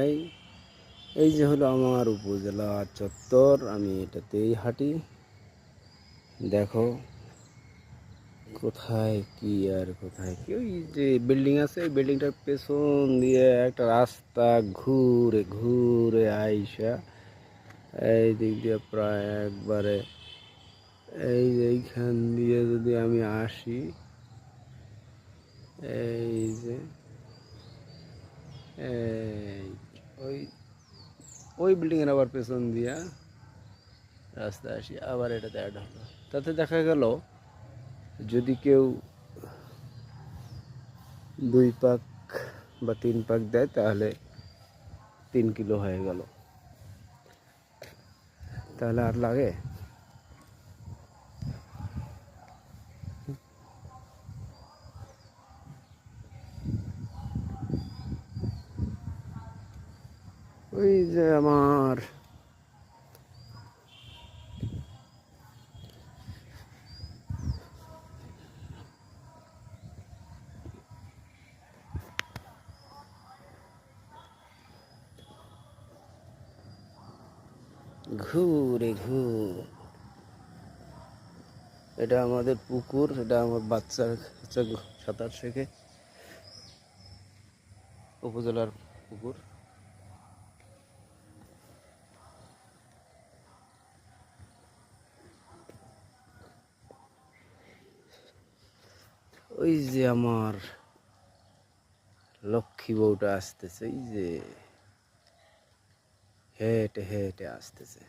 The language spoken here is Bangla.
এই এই যে হলো আমার উপজেলা চত্বর, আমি এটাতেই হাঁটি। দেখো কোথায় কি আর কোথায় কি, ওই যে বিল্ডিং আছে, এই বিল্ডিংটার পেছন দিয়ে একটা রাস্তা ঘুরে ঘুরে আইসা এই দিক দিয়ে প্রায় একবারে এইখান দিয়ে যদি আমি আসি, এই যে এই ওই ওই বিল্ডিংয়ের আবার পেছন দিয়া রাস্তা আসি, আবার এটাতে অ্যাড হলো। তাতে দেখা গেল যদি কেউ 2 পাক বা 3 পাক দেয় তাহলে 3 কিলো হয়ে গেল। তাহলে আর লাগে? ওই যে আমার ঘুরে ঘুর, এটা আমাদের পুকুর, এটা আমার বাচ্চা সাঁতার শেখে, উপজেলার পুকুর। ওই যে আমার লক্ষ্মী বউটা আসতেছে, এই যে হেঁটে হেঁটে আসতেছে।